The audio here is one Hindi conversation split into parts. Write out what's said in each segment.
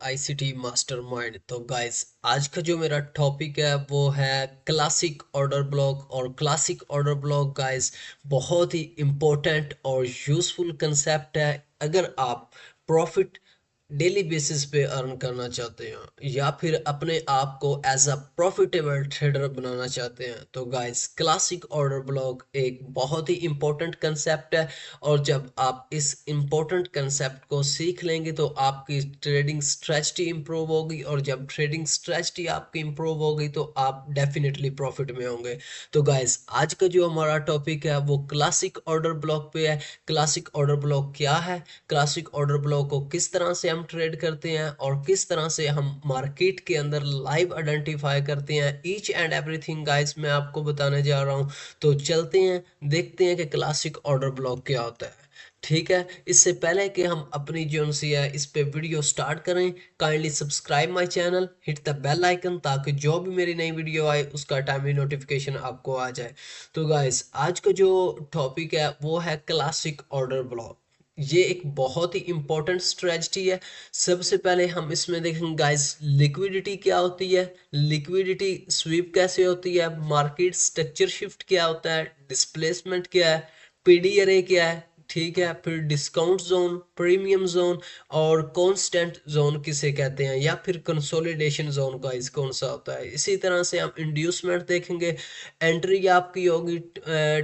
ICT mastermind. तो गाइस, आज का जो मेरा टॉपिक है वो है क्लासिक ऑर्डर ब्लॉक। और क्लासिक ऑर्डर ब्लॉक गाइस बहुत ही इम्पोर्टेंट और यूजफुल कंसेप्ट है अगर आप प्रॉफिट डेली बेसिस पे अर्न करना चाहते हैं या फिर अपने आप को एज अ प्रॉफिटेबल ट्रेडर बनाना चाहते हैं। तो गाइस, क्लासिक ऑर्डर ब्लॉक एक बहुत ही इम्पोर्टेंट कंसेप्ट है। और जब आप इस इम्पोर्टेंट कंसेप्ट को सीख लेंगे तो आपकी ट्रेडिंग स्ट्रेटजी इंप्रूव होगी, और जब ट्रेडिंग स्ट्रेटजी आपकी इंप्रूव होगी तो आप डेफिनेटली प्रॉफिट में होंगे। तो गाइस, आज का जो हमारा टॉपिक है वो क्लासिक ऑर्डर ब्लॉक पे है। क्लासिक ऑर्डर ब्लॉक क्या है, क्लासिक ऑर्डर ब्लॉक को किस तरह से हम ट्रेड करते हैं, और किस तरह से हम मार्केट के अंदर लाइव आइडेंटिफाई करते हैं, ईच एंड एवरीथिंग गाइस मैं आपको बताने जा रहा हूं। तो चलते हैं, देखते हैं कि क्लासिक ऑर्डर ब्लॉक क्या होता है। ठीक है, इससे पहले कि हम अपनी जो सी है इस पे वीडियो स्टार्ट करें, kindly subscribe my channel, hit the bell icon, ताकि जो भी मेरी नई वीडियो आए उसका टाइमली नोटिफिकेशन आपको आ जाए। तो गाइस, आज का जो टॉपिक है वो है क्लासिक ऑर्डर ब्लॉक। ये एक बहुत ही इंपॉर्टेंट स्ट्रेटजी है। सबसे पहले हम इसमें देखेंगे गाइस, लिक्विडिटी क्या होती है, लिक्विडिटी स्वीप कैसे होती है, मार्केट स्ट्रक्चर शिफ्ट क्या होता है, डिस्प्लेसमेंट क्या है, पीडी अरे क्या है, ठीक है, फिर डिस्काउंट जोन, प्रीमियम जोन, और कांस्टेंट जोन किसे कहते हैं, या फिर कंसोलिडेशन जोन का इस कौन सा होता है। इसी तरह से हम इंड्यूसमेंट देखेंगे। एंट्री आपकी होगी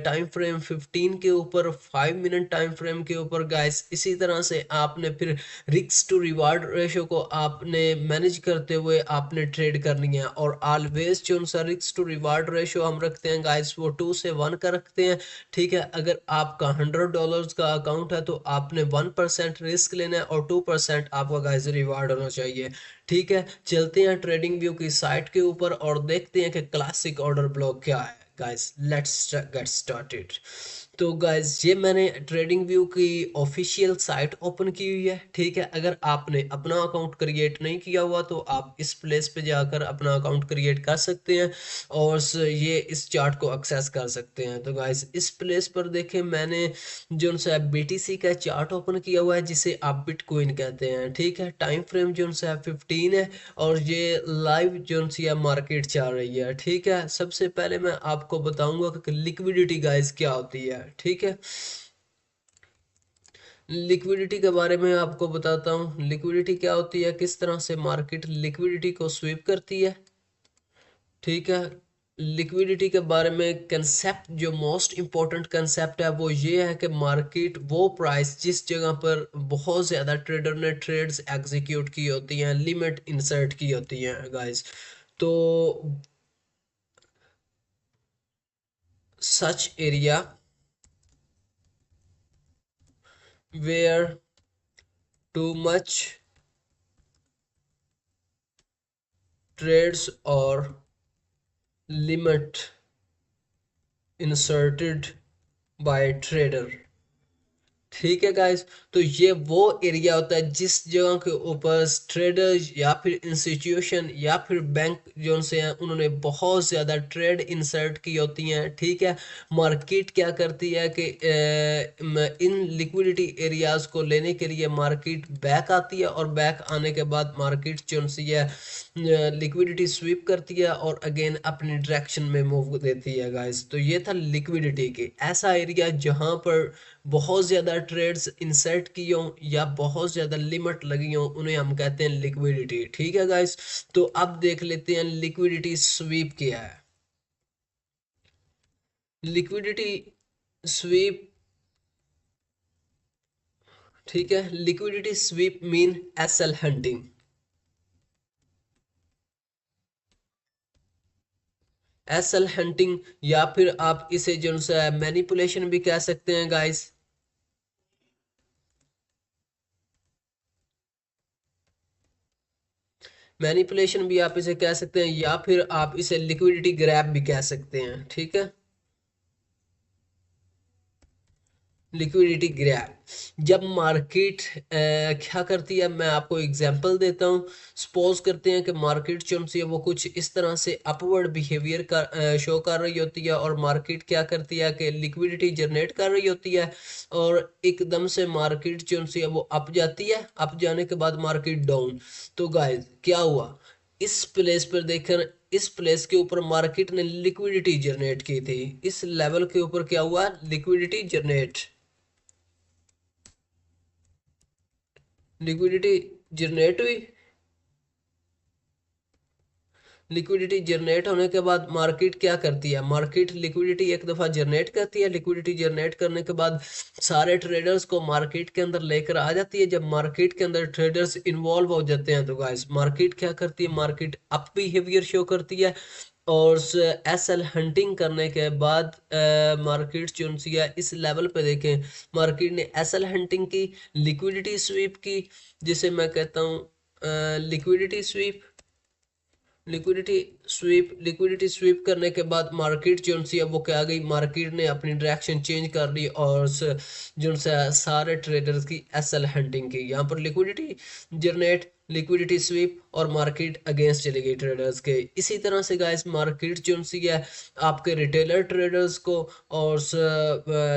टाइम फ्रेम 15 के ऊपर, 5 मिनट टाइम फ्रेम के ऊपर गाइस। इसी तरह से आपने फिर रिस्क टू रिवार्ड रेशो को आपने मैनेज करते हुए आपने ट्रेड करनी है। और ऑलवेज जो सा रिस्क टू रिवार्ड रेशो हम रखते हैं गाइस वो 2 से 1 का रखते हैं। ठीक है, अगर आपका $100 का अकाउंट है तो आपने 1% रिस्क लेना है और 2% आपका गाइस रिवार्ड होना चाहिए। ठीक है, चलते हैं ट्रेडिंग व्यू की साइट के ऊपर और देखते हैं कि क्लासिक ऑर्डर ब्लॉक क्या है। Guys, let's get started. तो गाइस, ये मैंने ट्रेडिंग व्यू की ऑफिशियल साइट ओपन की हुई है। ठीक है, अगर आपने अपना अकाउंट क्रिएट नहीं किया हुआ तो आप इस प्लेस पे जाकर अपना अकाउंट क्रिएट कर सकते हैं और ये इस चार्ट को एक्सेस कर सकते हैं। तो गाइस, इस प्लेस पर देखें, मैंने जो सा बीटीसी का चार्ट ओपन किया हुआ है जिसे आप बिटकॉइन कहते हैं। ठीक है, टाइम फ्रेम जो सा 15 है, और ये लाइव जो सी मार्केट चल रही है। ठीक है, सबसे पहले मैं आपको बताऊंगा कि लिक्विडिटी गाइस क्या होती है। ठीक है, लिक्विडिटी के बारे में आपको बताता हूँ, लिक्विडिटी क्या होती है, किस तरह से मार्केट लिक्विडिटी को स्वीप करती है। ठीक है, लिक्विडिटी के बारे में कंसेप्ट, जो मोस्ट इम्पोर्टेंट कंसेप्ट है वो ये है कि मार्केट वो प्राइस जिस जगह पर बहुत ज़्यादा ट्रेडर ने ट्रेड्स एग्जीक्यूट की होती हैं, लिमिट इंसर्ट की होती हैं गाइस। तो such area where too much trades or limit inserted by trader। ठीक है गाइस, तो ये वो एरिया होता है जिस जगह के ऊपर ट्रेडर्स या फिर इंस्टीट्यूशन या फिर बैंक जो से हैं उन्होंने बहुत ज़्यादा ट्रेड इंसर्ट की होती हैं। ठीक है, मार्केट क्या करती है कि इन लिक्विडिटी एरियाज को लेने के लिए मार्केट बैक आती है, और बैक आने के बाद मार्केट जो सी है लिक्विडिटी स्वीप करती है और अगेन अपनी डायरेक्शन में मूव देती है गाइस। तो ये था लिक्विडिटी की ऐसा एरिया जहां पर बहुत ज़्यादा ट्रेड्स इंसर्ट की हो या बहुत ज़्यादा लिमिट लगी हो, उन्हें हम कहते हैं लिक्विडिटी। ठीक है गाइस, तो अब देख लेते हैं लिक्विडिटी स्वीप क्या है। लिक्विडिटी स्वीप, ठीक है, liquidity sweep mean SL hunting. SL hunting, या फिर आप इसे जो सा मैनिपुलेशन भी कह सकते हैं गाइस। मैनिपुलेशन भी आप इसे कह सकते हैं, या फिर आप इसे लिक्विडिटी ग्रैब भी कह सकते हैं। ठीक है, लिक्विडिटी ग्रैब जब मार्केट क्या करती है, मैं आपको एग्जांपल देता हूँ। सपोज करते हैं कि मार्केट जो है वो कुछ इस तरह से अपवर्ड बिहेवियर का शो कर रही होती है, और मार्केट क्या करती है कि लिक्विडिटी जनरेट कर रही होती है, और एकदम से मार्केट जो है वो अप जाती है, अप जाने के बाद मार्केट डाउन। तो गाइस क्या हुआ, इस प्लेस पर देखकर, इस प्लेस के ऊपर मार्केट ने लिक्विडिटी जनरेट की थी, इस लेवल के ऊपर क्या हुआ, लिक्विडिटी जनरेट, लिक्विडिटी जनरेट हुई। लिक्विडिटी जनरेट होने के बाद मार्केट क्या करती है, मार्केट लिक्विडिटी एक दफ़ा जनरेट करती है, लिक्विडिटी जनरेट करने के बाद सारे ट्रेडर्स को मार्केट के अंदर लेकर आ जाती है। जब मार्केट के अंदर ट्रेडर्स इन्वॉल्व हो जाते हैं तो गाइस मार्केट क्या करती है, मार्केट अप बिहेवियर शो करती है, और एस एल हंटिंग करने के बाद मार्केट जो है इस लेवल पे देखें, मार्केट ने एस एल हंटिंग की, लिक्विडिटी स्वीप की, जिसे मैं कहता हूँ लिक्विडिटी स्वीप, लिक्विडिटी स्वीप करने के बाद मार्केट जो है वो क्या गई, मार्केट ने अपनी डायरेक्शन चेंज कर ली, और जो है सारे ट्रेडर्स की एस एल हंटिंग की, यहाँ पर लिक्विडिटी जनरेट, लिक्विडिटी स्वीप, और मार्केट अगेंस्ट चली गई ट्रेडर्स के। इसी तरह से गाइस मार्केट जो है आपके रिटेलर ट्रेडर्स को, और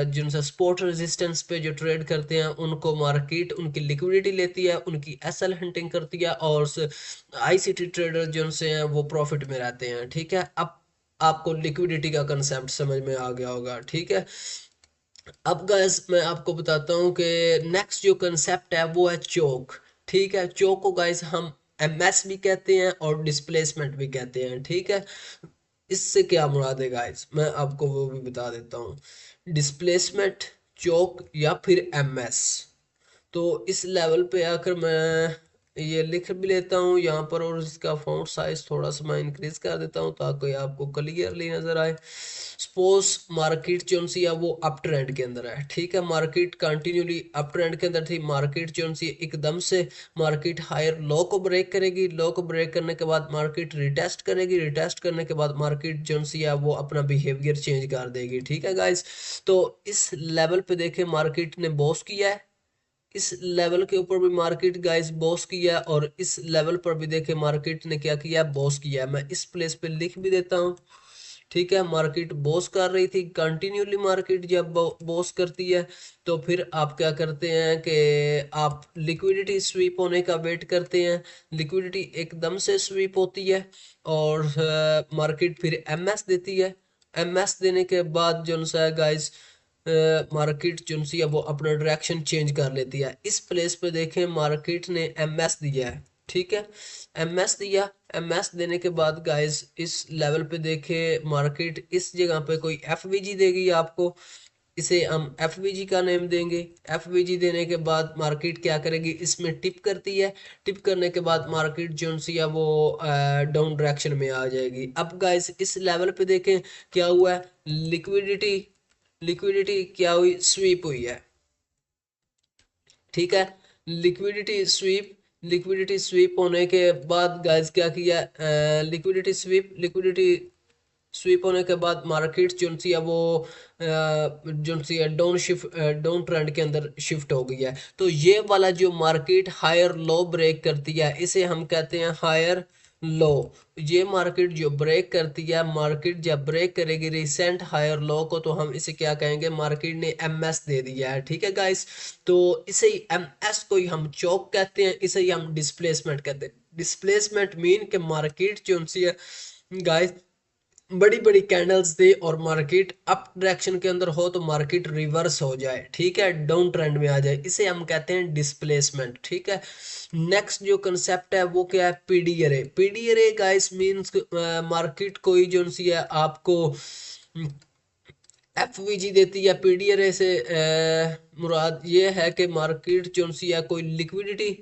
जिनसे स्पॉट रेजिस्टेंस पे जो ट्रेड करते हैं उनको मार्केट उनकी लिक्विडिटी लेती है, उनकी एस एल हंटिंग करती है, और आईसीटी ट्रेडर जो से हैं वो प्रॉफिट में रहते हैं। ठीक है, अब आपको लिक्विडिटी का कंसेप्ट समझ में आ गया होगा। ठीक है, अब गाइस मैं आपको बताता हूँ कि नेक्स्ट जो कंसेप्ट है वो है चोक। ठीक है, चोक को गाइस हम एमएस भी कहते हैं और डिस्प्लेसमेंट भी कहते हैं। ठीक है, इससे क्या मुराद है गाइस, मैं आपको वो भी बता देता हूँ। डिस्प्लेसमेंट, चोक या फिर एमएस। तो इस लेवल पे आकर मैं ये लिख भी लेता हूँ यहाँ पर, और इसका फॉन्ट साइज थोड़ा सा मैं इंक्रीज कर देता हूँ ताकि आपको क्लियरली नजर आए। सपोज मार्केट जो सी है वो अप ट्रेंड के अंदर है। ठीक है, मार्केट कंटिन्यूली अप ट्रेंड के अंदर थी, मार्केट जो सी एकदम से मार्केट हायर लो को ब्रेक करेगी, लो को ब्रेक करने के बाद मार्केट रिटेस्ट करेगी, रिटेस्ट करने के बाद मार्केट जो सी है वो अपना बिहेवियर चेंज कर देगी। ठीक है गाइस, तो इस लेवल पे देखे मार्केट ने बॉस किया है, इस लेवल के ऊपर भी मार्केट गाइस बॉस किया, और इस लेवल पर भी देखे मार्केट ने क्या किया, बॉस किया। मैं इस प्लेस पे लिख भी देता हूँ। ठीक है, मार्केट बॉस कर रही थी, कंटिन्यूली मार्केट जब बॉस करती है तो फिर आप क्या करते हैं कि आप लिक्विडिटी स्वीप होने का वेट करते हैं। लिक्विडिटी एकदम से स्वीप होती है, और मार्केट फिर एमएस देती है। एमएस देने के बाद जो है गाइस मार्केट जो है वो अपना डायरेक्शन चेंज कर लेती है। इस प्लेस पे देखें मार्केट ने एमएस दिया है। ठीक है, एमएस दिया, एमएस देने के बाद गाइस इस लेवल पे देखे मार्केट इस जगह पे कोई एफवीजी देगी आपको, इसे हम एफवीजी का नेम देंगे। एफवीजी देने के बाद मार्केट क्या करेगी, इसमें टिप करती है, टिप करने के बाद मार्केट जो सी है वो डाउन डायरेक्शन में आ जाएगी। अब गाइस इस लेवल पे देखें क्या हुआ है, लिक्विडिटी, लिक्विडिटी क्या हुई, स्वीप हुई है। ठीक है, लिक्विडिटी स्वीप, लिक्विडिटी स्वीप होने के बाद गाइस क्या किया, लिक्विडिटी स्वीप, लिक्विडिटी स्वीप होने के बाद मार्केट जो सी है वो जो सी है डाउन शिफ्ट, डाउन ट्रेंड के अंदर शिफ्ट हो गई है। तो ये वाला जो मार्केट हायर लो ब्रेक करती है इसे हम कहते हैं हायर लो। ये मार्केट जो ब्रेक करती है, मार्केट जब ब्रेक करेगी रिसेंट हायर लो को, तो हम इसे क्या कहेंगे, मार्केट ने एमएस दे दिया है। ठीक है गाइस, तो इसे ही एमएस को ही हम चौक कहते हैं, इसे ही हम डिस्प्लेसमेंट कहते हैं। डिस्प्लेसमेंट मीन के मार्केट जो सी है गाइस बड़ी बड़ी कैंडल्स दे और मार्केट अप डायरेक्शन के अंदर हो तो मार्केट रिवर्स हो जाए। ठीक है, डाउन ट्रेंड में आ जाए, इसे हम कहते हैं डिस्प्लेसमेंट। ठीक है, नेक्स्ट जो कंसेप्ट है वो क्या है, पीडीआरए। पीडीआरए गाइस मींस मार्केट कोई जो सी है आपको एफवीजी देती है। पीडीआरए से मुराद ये है कि मार्केट जो सी है कोई लिक्विडिटी,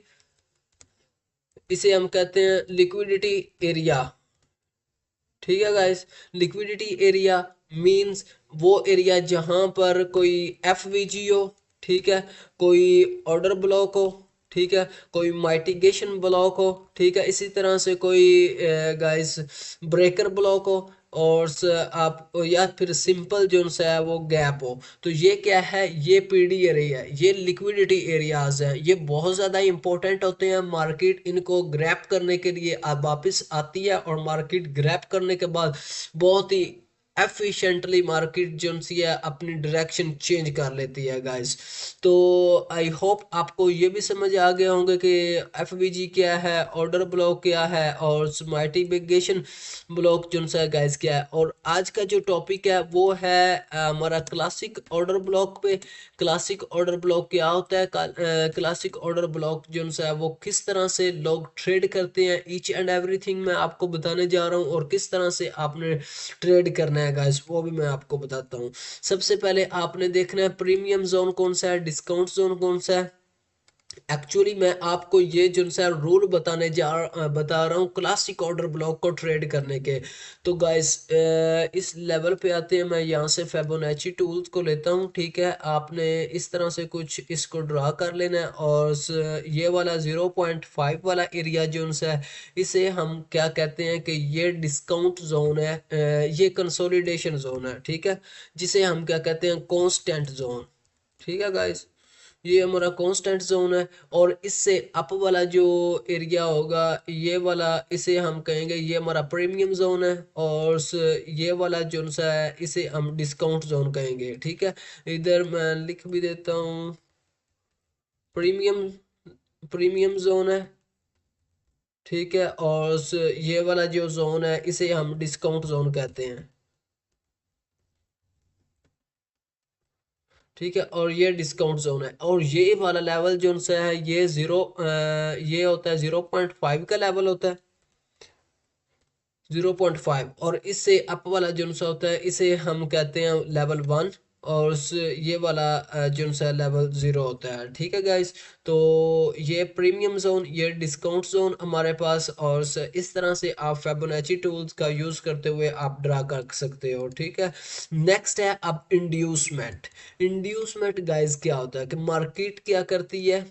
इसे हम कहते हैं लिक्विडिटी एरिया। ठीक है गाइस, लिक्विडिटी एरिया मींस वो एरिया जहां पर कोई एफवीजी हो, ठीक है, कोई ऑर्डर ब्लॉक हो, ठीक है, कोई माइटिगेशन ब्लॉक हो, ठीक है, इसी तरह से कोई गाइस ब्रेकर ब्लॉक हो, और आप या फिर सिंपल जो सा है वो गैप हो। तो ये क्या है, ये पीडी एरिया है, ये लिक्विडिटी एरियाज है, ये बहुत ज़्यादा इंपॉर्टेंट होते हैं। मार्केट इनको ग्रैप करने के लिए अब वापस आती है और मार्केट ग्रैप करने के बाद बहुत ही एफिशिएंटली मार्केट जो सी है अपनी डायरेक्शन चेंज कर लेती है गाइस। तो आई होप आपको ये भी समझ आ गया होंगे कि एफवीजी क्या है, ऑर्डर ब्लॉक क्या है और स्मार्टिफिकेशन ब्लॉक जो सा गाइस क्या है। और आज का जो टॉपिक है वो है हमारा क्लासिक ऑर्डर ब्लॉक पे। क्लासिक ऑर्डर ब्लॉक क्या होता है, क्लासिक ऑर्डर ब्लॉक जो सा है वो किस तरह से लोग ट्रेड करते हैं, ईच एंड एवरीथिंग मैं आपको बताने जा रहा हूँ। और किस तरह से आपने ट्रेड करना है गाइस वो भी मैं आपको बताता हूँ। सबसे पहले आपने देखना है प्रीमियम जोन कौन सा है, डिस्काउंट जोन कौन सा है। एक्चुअली मैं आपको ये जो सा रूल बता रहा हूँ क्लासिक ऑर्डर ब्लॉक को ट्रेड करने के। तो गाइस इस लेवल पे आते हैं, मैं यहाँ से फेबोनाची टूल्स को लेता हूँ। ठीक है, आपने इस तरह से कुछ इसको ड्रा कर लेना है और ये वाला 0.5 वाला एरिया जो सा है इसे हम क्या कहते हैं कि ये डिस्काउंट जोन है, ये कंसोलिडेशन जोन है। ठीक है, जिसे हम क्या कहते हैं, कॉन्स्टेंट जोन। ठीक है गाइस, ये हमारा कांस्टेंट जोन है। और इससे अप वाला जो एरिया होगा ये वाला, इसे हम कहेंगे ये हमारा प्रीमियम जोन है। और ये वाला जो सा है इसे हम डिस्काउंट जोन कहेंगे। ठीक है, इधर मैं लिख भी देता हूँ, प्रीमियम प्रीमियम जोन है। ठीक है, और ये वाला जो जोन है इसे हम डिस्काउंट जोन कहते हैं। ठीक है, और ये डिस्काउंट जोन है। और ये वाला लेवल जो सा है ये ये होता है 0.5 का लेवल होता है, 0.5। और इससे अप वाला जो सा होता है इसे हम कहते हैं लेवल 1। और ये वाला जो सा लेवल 0 होता है। ठीक है गाइस, तो ये प्रीमियम जोन, ये डिस्काउंट जोन हमारे पास। और इस तरह से आप फेबोनाची टूल्स का यूज करते हुए आप ड्रा कर सकते हो। ठीक है, नेक्स्ट है अब इंड्यूसमेंट। इंड्यूसमेंट गाइस क्या होता है कि मार्केट क्या करती है,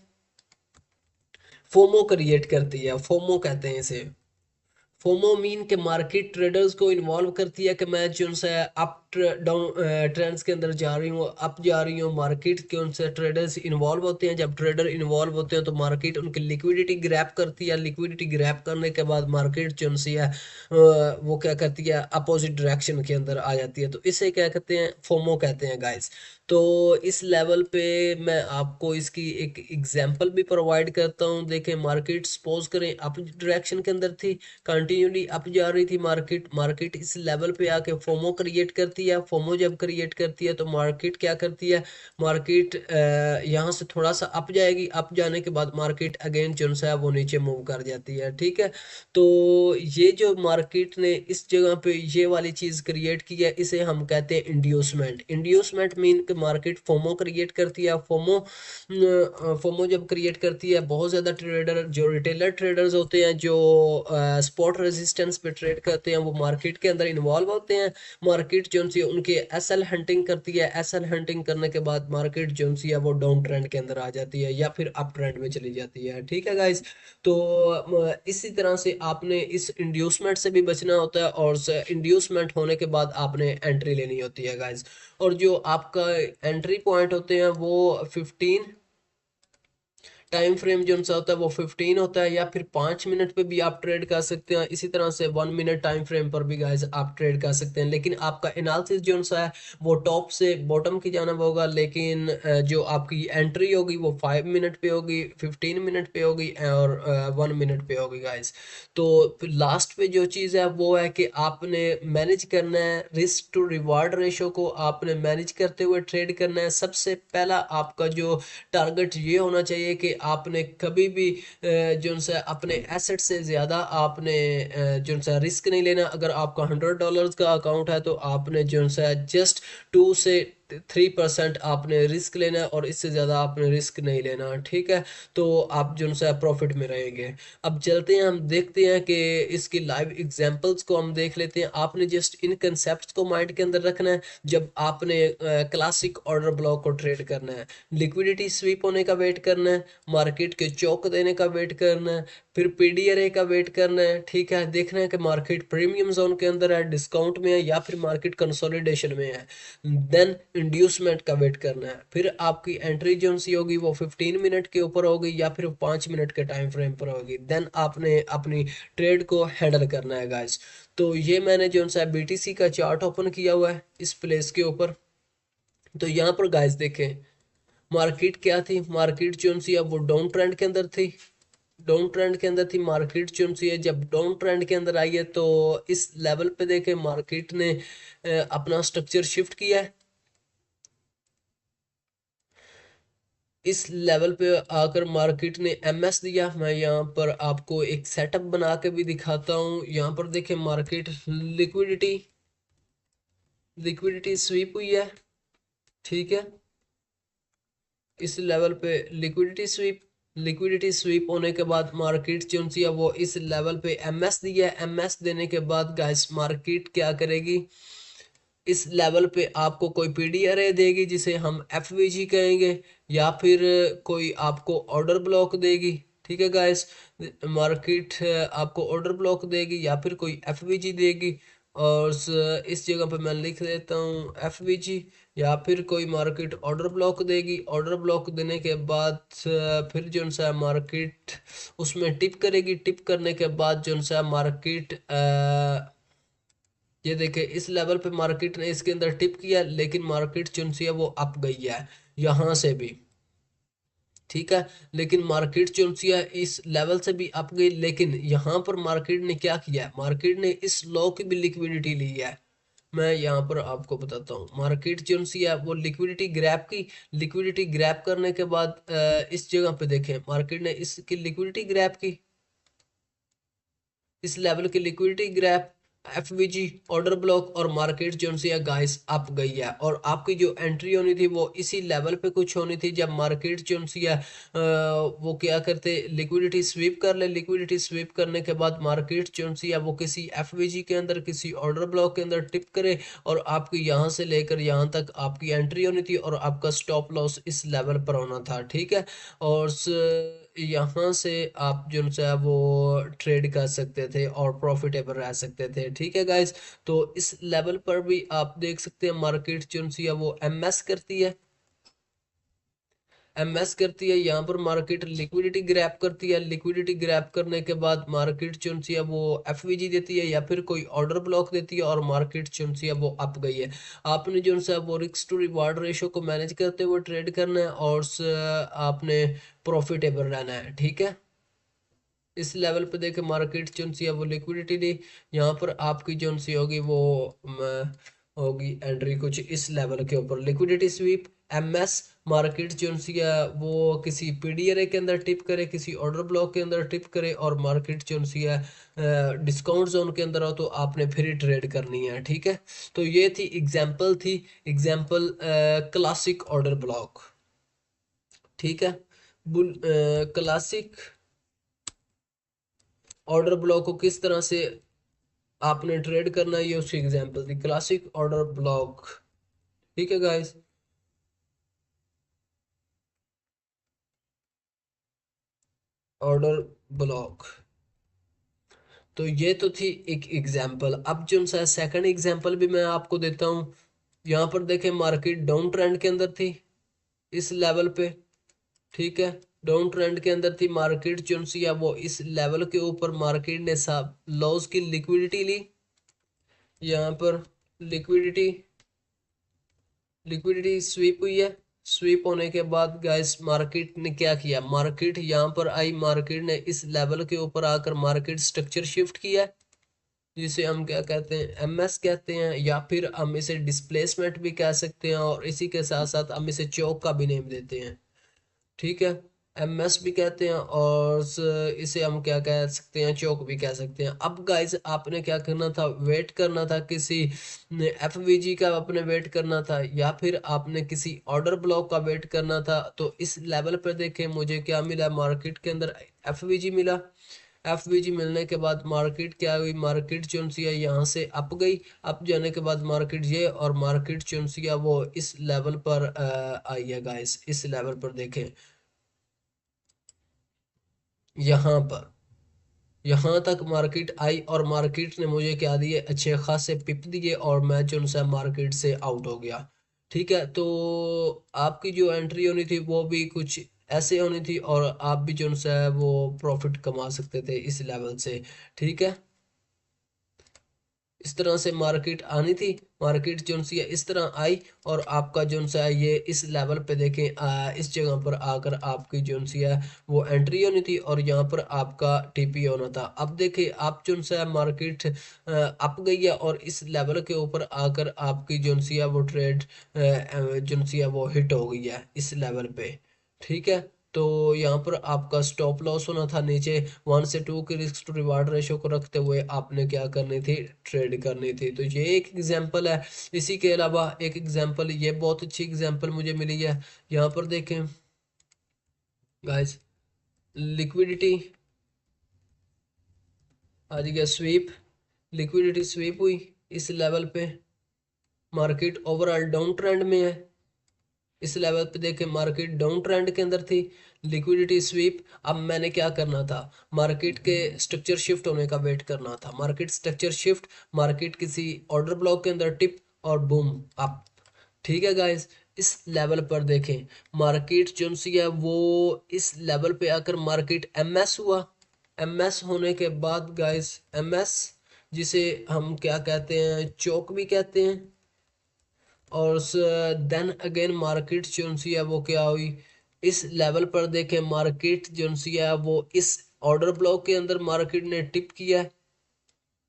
फोमो क्रिएट करती है, फोमो कहते हैं इसे। फोमो मीन के मार्केट ट्रेडर्स को इन्वॉल्व करती है कि मैं जो सा अप डाउन ट्रेंड्स के अंदर जा रही हूँ, अप जा रही हूँ। मार्केट के उनसे ट्रेडर्स इन्वॉल्व होते हैं, जब ट्रेडर इन्वॉल्व होते हैं तो मार्केट उनकी लिक्विडिटी ग्रैप करती है। लिक्विडिटी ग्रैप करने के बाद मार्केट जो सी है वो क्या करती है, अपोजिट डायरेक्शन के अंदर आ जाती है। तो इसे क्या कहते हैं, फोमो कहते हैं गाइस। तो इस लेवल पे मैं आपको इसकी एक एग्जांपल भी प्रोवाइड करता हूँ। देखें, मार्केट सपोज करें अप डायरेक्शन के अंदर थी, कंटिन्यूली अप जा रही थी मार्केट। मार्केट इस लेवल पे आके फोमो क्रिएट करती है। फोमो जब क्रिएट करती है तो मार्केट क्या करती है, मार्केट यहाँ से थोड़ा सा अप जाएगी, अप जाने के बाद मार्केट अगेन जो है वो नीचे मूव कर जाती है। ठीक है, तो ये जो मार्केट ने इस जगह पे ये वाली चीज क्रिएट की है इसे हम कहते हैं इंड्यूसमेंट। इंड्यूसमेंट मीन कि मार्केट फोमो क्रिएट करती है। फोमो जब क्रिएट करती है, बहुत ज़्यादा ट्रेडर जो रिटेलर ट्रेडर्स होते हैं जो स्पॉट रेजिस्टेंस पे ट्रेड करते हैं वो मार्केट के अंदर इन्वॉल्व होते हैं। मार्केट जो सी उनके एसएल हंटिंग करती है। एसएल हंटिंग करने के बाद मार्केट जो सी है वो डाउन ट्रेंड के अंदर आ जाती है या फिर अप ट्रेंड में चली जाती है। ठीक है गाइस, तो इसी तरह से आपने इस इंड्यूसमेंट से भी बचना होता है। और इंड्यूसमेंट होने के बाद आपने एंट्री लेनी होती है गाइस। और जो आपका एंट्री पॉइंट होते हैं वो 15 टाइम फ्रेम जो सा होता है वो 15 होता है, या फिर 5 मिनट पे भी आप ट्रेड कर सकते हैं। इसी तरह से 1 मिनट टाइम फ्रेम पर भी गाइस आप ट्रेड कर सकते हैं। लेकिन आपका एनालिसिस जो सा है वो टॉप से बॉटम की जानब होगा। लेकिन जो आपकी एंट्री होगी वो 5 मिनट पे होगी, 15 मिनट पे होगी और 1 मिनट पे होगी गाइस। तो लास्ट पे जो चीज़ है वो है कि आपने मैनेज करना है रिस्क टू रिवार्ड रेशो को, आपने मैनेज करते हुए ट्रेड करना है। सबसे पहला आपका जो टारगेट ये होना चाहिए कि आपने कभी भी जो सा अपने एसेट से ज़्यादा आपने जो सा रिस्क नहीं लेना। अगर आपका $100 का अकाउंट है तो आपने जो सा जस्ट 3% आपने रिस्क लेना है और इससे ज़्यादा आपने रिस्क नहीं लेना, ठीक है। तो आप जो है प्रॉफिट में रहेंगे। अब चलते हैं, हम देखते हैं कि इसकी लाइव एग्जांपल्स को हम देख लेते हैं। आपने जस्ट इन कंसेप्ट को माइंड के अंदर रखना है जब आपने क्लासिक ऑर्डर ब्लॉक को ट्रेड करना है। लिक्विडिटी स्वीप होने का वेट करना है, मार्केट के चौक देने का वेट करना है, फिर पीडीआरए का वेट करना है, ठीक है। देखना है कि मार्केट प्रीमियम जोन के अंदर है, डिस्काउंट में है, या फिर मार्केट कंसोलिडेशन में है। देन इंड्यूसमेंट का वेट करना है। फिर आपकी एंट्री जो सी होगी वो 15 मिनट के ऊपर होगी या फिर 5 मिनट के टाइम फ्रेम पर होगी। देन आपने अपनी ट्रेड को हैंडल करना है गाइस। तो ये मैंने जो सा बीटीसी का चार्ट ओपन किया हुआ है इस प्लेस के ऊपर। तो यहाँ पर गाइस देखें, मार्केट क्या थी, मार्केट जो सी है वो डाउन ट्रेंड के अंदर थी। डाउन ट्रेंड के अंदर थी मार्केट जो सी है। जब डाउन ट्रेंड के अंदर आई है तो इस लेवल पे देखें मार्केट ने अपना स्ट्रक्चर शिफ्ट किया है। इस लेवल पे आकर मार्केट ने एमएस दिया। मैं यहाँ पर आपको एक सेटअप बना के भी दिखाता हूँ। यहाँ पर देखें मार्केट लिक्विडिटी लिक्विडिटी स्वीप हुई है, ठीक है। इस लेवल पे लिक्विडिटी स्वीप होने के बाद मार्केट जो सी है वो इस लेवल पे एमएस दिया है। एमएस देने के बाद गाइस मार्केट क्या करेगी, इस लेवल पे आपको कोई पीडी अरे देगी जिसे हम एफवीजी कहेंगे, या फिर कोई आपको ऑर्डर ब्लॉक देगी, ठीक है गाइस। मार्केट आपको ऑर्डर ब्लॉक देगी या फिर कोई एफवीजी देगी। और इस जगह पे मैं लिख देता हूँ एफवीजी, या फिर कोई मार्केट ऑर्डर ब्लॉक देगी। ऑर्डर ब्लॉक देने के बाद फिर जो सा मार्केट उसमें टिप करेगी। टिप करने के बाद जो सा मार्केट ये देखे इस लेवल पे मार्केट ने इसके अंदर टिप किया, लेकिन मार्केट जो सी है वो अप गई है यहाँ से भी, ठीक है। लेकिन मार्केट जो सी है इस लेवल से भी अप गई, लेकिन यहाँ पर मार्केट ने क्या किया है, मार्केट ने इस लो की भी लिक्विडिटी ली है। मैं यहाँ पर आपको बताता हूँ, मार्केट जो सी है वो लिक्विडिटी ग्रैब की। लिक्विडिटी ग्रैब करने के बाद इस जगह पे देखें मार्केट ने इसकी लिक्विडिटी ग्रैब की, इस लेवल की liquidity grab, FVG order block, और मार्केट जो सी है गाइस अप गई है। और आपकी जो एंट्री होनी थी वो इसी लेवल पे कुछ होनी थी। जब मार्केट जो सी है वो क्या करते, लिक्विडिटी स्वीप कर ले। लिक्विडिटी स्वीप करने के बाद मार्केट जो सी है वो किसी एफवीजी के अंदर, किसी ऑर्डर ब्लॉक के अंदर टिप करे, और आपकी यहाँ से लेकर यहाँ तक आपकी एंट्री होनी थी और आपका स्टॉप लॉस इस लेवल पर होना था, ठीक है। और यहाँ से आप जो है वो ट्रेड कर सकते थे और प्रॉफिटेबल रह सकते थे, ठीक है गाइस। तो इस लेवल पर भी आप देख सकते हैं मार्केट जो सी है वो एमएस करती है। एमएस करती है यहाँ पर मार्केट लिक्विडिटी ग्रैब करती है। लिक्विडिटी ग्रैब करने के बाद मार्केट जो सी है वो एफवीजी देती है या फिर कोई ऑर्डर ब्लॉक देती है, और मार्केट जो सी है वो अप गई है। आपने जो सा वो रिस्क टू रिवार्ड रेशो को मैनेज करते हुए ट्रेड करना है और आपने प्रॉफिटेबल रहना है, ठीक है। इस लेवल पे देखे मार्केट जो सी है वो लिक्विडिटी दी। यहाँ पर आपकी जो सी होगी वो होगी एंट्री कुछ इस लेवल के ऊपर, लिक्विडिटी स्वीप एमएस। मार्केट जो सी है वो किसी पीडीआरए के अंदर टिप करे, किसी ऑर्डर ब्लॉक के अंदर टिप करे, और मार्केट जो सी है डिस्काउंट जोन के अंदर हो तो आपने फिर ही ट्रेड करनी है, ठीक है। तो ये थी एग्जाम्पल क्लासिक ऑर्डर ब्लॉक, ठीक है। बुल क्लासिक ऑर्डर ब्लॉक को किस तरह से आपने ट्रेड करना है ये उसकी एग्जांपल थी, क्लासिक ऑर्डर ब्लॉक, ठीक है गाइस। ऑर्डर ब्लॉक, तो ये तो थी एक एग्जांपल। अब जो सा सेकंड एग्जांपल भी मैं आपको देता हूँ। यहाँ पर देखें मार्केट डाउन ट्रेंड के अंदर थी इस लेवल पे, ठीक है। डाउन ट्रेंड के अंदर थी मार्केट जो सी है वो इस लेवल के ऊपर मार्केट ने सब लॉस की लिक्विडिटी ली। यहाँ पर लिक्विडिटी लिक्विडिटी स्वीप हुई है। स्वीप होने के बाद गाइस मार्केट ने क्या किया, मार्केट यहाँ पर आई, मार्केट ने इस लेवल के ऊपर आकर मार्केट स्ट्रक्चर शिफ्ट किया है, जिसे हम क्या कहते हैं, एमएस कहते हैं, या फिर हम इसे डिस्प्लेसमेंट भी कह सकते हैं, और इसी के साथ साथ हम इसे चौक का भी नेम देते हैं, ठीक है। एमएस भी कहते हैं, और इसे हम क्या कह सकते हैं, चौक भी कह सकते हैं। अब गाइज आपने क्या करना था, वेट करना था किसी एफवीजी का, आपने वेट करना था, या फिर आपने किसी ऑर्डर ब्लॉक का वेट करना था। तो इस लेवल पर देखें मुझे क्या मिला, मार्केट के अंदर एफवीजी मिला। एफवीजी मिलने के बाद मार्केट क्या हुई, मार्केट जो सी है यहाँ से अप गई। अप जाने के बाद मार्केट ये, और मार्केट जो सी है वो इस लेवल पर आई है गाइस। इस लेवल पर देखें, यहाँ पर, यहाँ तक मार्केट आई, और मार्केट ने मुझे क्या दिए, अच्छे खासे पिप दिए, और मैं जो सा मार्केट से आउट हो गया। ठीक है, तो आपकी जो एंट्री होनी थी वो भी कुछ ऐसे होनी थी, और आप भी जो सा है वो प्रॉफिट कमा सकते थे इस लेवल से। ठीक है, इस तरह से मार्केट आनी थी। मार्केट जो सी है इस तरह आई, और आपका जो सा है ये इस लेवल पे देखें, इस जगह पर आकर आपकी जो सी है वो एंट्री होनी थी, और यहाँ पर आपका टीपी होना था। अब देखिए आप जो सा है मार्केट अप गई है, और इस लेवल के ऊपर आकर आपकी जो सी है वो ट्रेड जो सी है वो हिट हो गई है इस लेवल पे। ठीक है, तो यहाँ पर आपका स्टॉप लॉस होना था नीचे। 1 से 2 की रिस्क टू रिवार्ड रेशो को रखते हुए आपने क्या करनी थी, ट्रेड करनी थी। तो ये एक एग्जांपल है। इसी के अलावा एक एग्जांपल, ये बहुत अच्छी एग्जांपल मुझे मिली है। यहाँ पर देखें गाइस, लिक्विडिटी आ गया, स्वीप, लिक्विडिटी स्वीप हुई इस लेवल पे। मार्केट ओवरऑल डाउन ट्रेंड में है। इस लेवल पे देखें मार्केट डाउन ट्रेंड के अंदर थी, लिक्विडिटी स्वीप। अब मैंने क्या करना था, मार्केट के स्ट्रक्चर शिफ्ट होने का वेट करना था। मार्केट स्ट्रक्चर शिफ्ट, मार्केट किसी ऑर्डर ब्लॉक के अंदर टिप, और बूम अप। ठीक है गाइस, इस लेवल पर देखें मार्केट जो सी है वो इस लेवल पे आकर मार्केट एमएस हुआ। एमएस होने के बाद गाइस, एमएस जिसे हम क्या कहते हैं, चौक भी कहते हैं। और देन अगेन मार्केट जो सी है वो क्या हुई, इस लेवल पर देखें मार्केट जो सी है वो इस ऑर्डर ब्लॉक के अंदर मार्केट ने टिप किया है।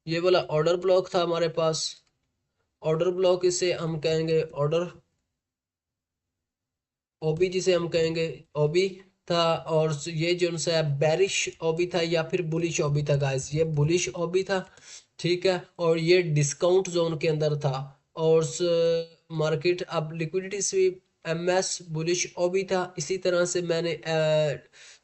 ये वाला ऑर्डर ब्लॉक था हमारे पास, ऑर्डर ब्लॉक इसे हम कहेंगे ऑर्डर ओबी, जिसे हम कहेंगे ओबी था। और ये जो सा है बेरिश ओबी था, या फिर बुलिश ओबी था गाइस, ये बुलिश ओबी था। ठीक है, और ये डिस्काउंट जोन के अंदर था। और मार्केट अब लिक्विडिटी स्वीप, एमएस बुलिश ओबी था। इसी तरह से मैंने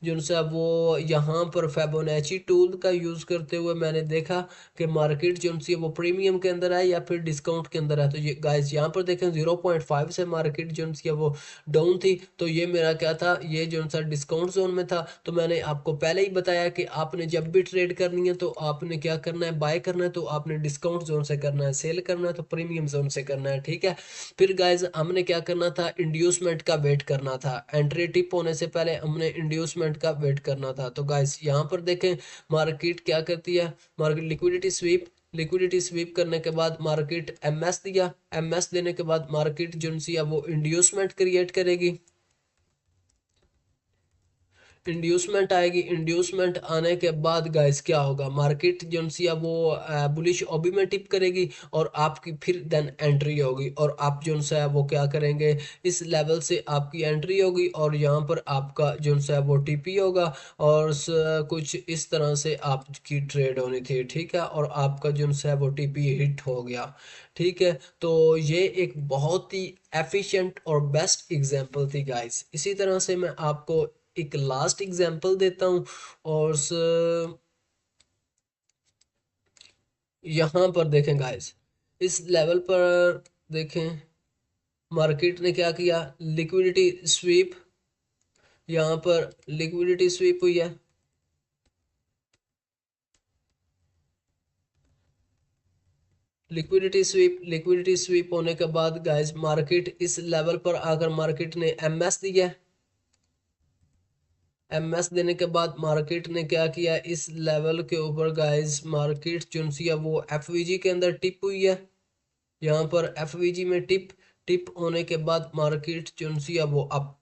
जो सा वो यहाँ पर फेबोनेची टूल का यूज़ करते हुए मैंने देखा कि मार्केट जो सी है वो प्रीमियम के अंदर है या फिर डिस्काउंट के अंदर है। तो ये गाइस यहाँ पर देखें 0.5 से मार्केट जो सी है वो डाउन थी। तो ये मेरा क्या था, ये जो सा डिस्काउंट जोन में था। तो मैंने आपको पहले ही बताया कि आपने जब भी ट्रेड करनी है तो आपने क्या करना है, बाय करना है तो आपने डिस्काउंट जोन से करना है, सेल करना है तो प्रीमियम जोन से करना है। ठीक है, फिर गाइज हमने क्या करना था, इंड्यूसमेंट का वेट करना था। एंट्री टिप होने से पहले हमने इंड्यूसमेंट का वेट करना था। तो गाइज यहाँ पर देखें मार्केट क्या करती है, market liquidity SVEEP, liquidity SVEEP करने के बाद मार्केट एमएस दिया। एमएस देने के बाद मार्केट जो सी है वो इंड्यूसमेंट क्रिएट करेगी। इंड्यूसमेंट आएगी। इंड्यूसमेंट आने के बाद गाइस क्या होगा, मार्केट जो सी है वो बुलिश ओबी में टिप करेगी, और आपकी फिर देन एंट्री होगी। और आप जो सा है वो क्या करेंगे, इस लेवल से आपकी एंट्री होगी, और यहाँ पर आपका जो सा है वो टीपी होगा। और कुछ इस तरह से आपकी ट्रेड होनी थी। ठीक है, और आपका जो सा है वो टीपी हिट हो गया। ठीक है, तो ये एक बहुत ही एफिशिएंट और बेस्ट एग्जांपल थी गाइस। इसी तरह से मैं आपको एक लास्ट एग्जांपल देता हूँ। और यहाँ पर देखें गाइस, इस लेवल पर देखें मार्केट ने क्या किया, लिक्विडिटी स्वीप, यहाँ पर लिक्विडिटी स्वीप हुई है। लिक्विडिटी स्वीप होने के बाद गाइस मार्केट इस लेवल पर आकर मार्केट ने एमएस दिया है। एमएस देने के बाद मार्केट ने क्या किया, इस लेवल के ऊपर गाइस मार्केट जो सी है वो एफवीजी के अंदर टिप हुई है। यहाँ पर एफवीजी में टिप, टिप होने के बाद मार्केट जो सी है वो अप,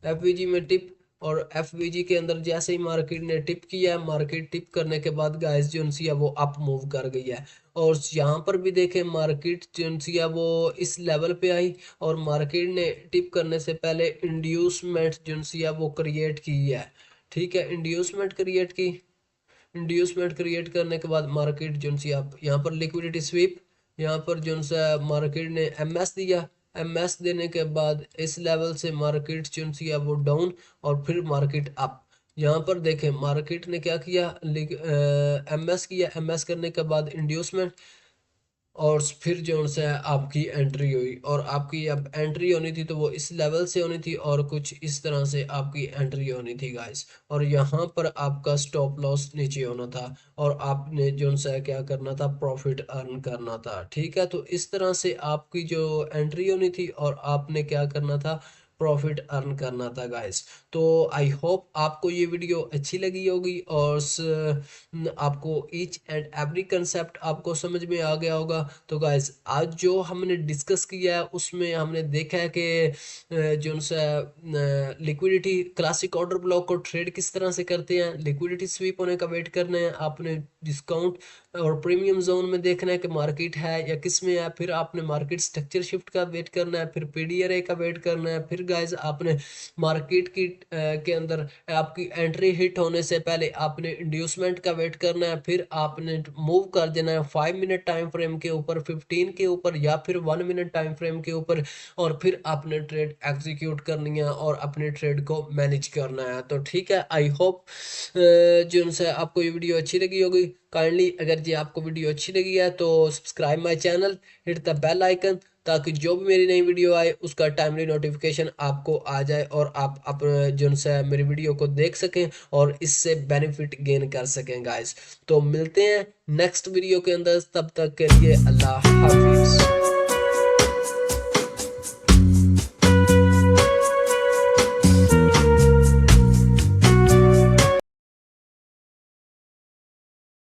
एफवीजी में टिप, और एफवीजी के अंदर जैसे ही मार्केट ने टिप किया है, मार्केट टिप करने के बाद गाइस जो सी है वो अप मूव कर गई है। और यहाँ पर भी देखें मार्केट जो सी है वो इस लेवल पे आई और मार्केट ने टिप करने से पहले इंड्यूसमेंट जो सी है वो क्रिएट की है। ठीक है, इंड्यूसमेंट क्रिएट की, इंड्यूसमेंट क्रिएट करने के बाद मार्केट जो सी आप यहाँ पर लिक्विडिटी स्वीप, यहाँ पर जो सा मार्केट ने एमएस दिया, एमएस देने के बाद इस लेवल से मार्केट जो सी है वो डाउन और फिर मार्केट अप। यहाँ पर देखें मार्केट ने क्या किया, एमएस किया, एमएस करने के बाद इंड्यूसमेंट और फिर जो से आपकी एंट्री हुई। और आपकी अब एंट्री होनी थी तो वो इस लेवल से होनी थी और कुछ इस तरह से आपकी एंट्री होनी थी गाइस। और यहाँ पर आपका स्टॉप लॉस नीचे होना था और आपने जो सा क्या करना था, प्रॉफिट अर्न करना था। ठीक है, तो इस तरह से आपकी जो एंट्री होनी थी और आपने क्या करना था, प्रॉफिट अर्न करना था गाइस। तो आई होप आपको ये वीडियो अच्छी लगी होगी और आपको ईच एंड एवरी कंसेप्ट आपको समझ में आ गया होगा। तो गाइस आज जो हमने डिस्कस किया है उसमें हमने देखा है कि जो सा लिक्विडिटी क्लासिक ऑर्डर ब्लॉक को ट्रेड किस तरह से करते हैं, लिक्विडिटी स्वीप होने का वेट करना है आपने, डिस्काउंट और प्रीमियम जोन में देखना है कि मार्केट है या किस में है, फिर आपने मार्केट स्ट्रक्चर शिफ्ट का वेट करना है, फिर पीडीआरए का वेट करना है, फिर गाइस आपने मार्केट की के अंदर आपकी एंट्री हिट होने से पहले आपने इंड्यूसमेंट का वेट करना है, फिर आपने मूव कर देना है 5 मिनट टाइम फ्रेम के ऊपर, 15 के ऊपर या फिर 1 मिनट टाइम फ्रेम के ऊपर, और फिर आपने ट्रेड एग्जीक्यूट करनी है और अपने ट्रेड को मैनेज करना है। तो ठीक है, आई होप जो उनसे आपको ये वीडियो अच्छी लगी होगी। काइंडली अगर ये आपको वीडियो अच्छी लगी है तो subscribe my channel, hit the bell icon, ताकि जो भी मेरी नई वीडियो आए उसका टाइमली नोटिफिकेशन आपको आ जाए और आप जो है मेरी वीडियो को देख सकें और इससे बेनिफिट गेन कर सकें गाइस। तो मिलते हैं नेक्स्ट वीडियो के अंदर, तब तक के लिए अल्लाह हाफिज।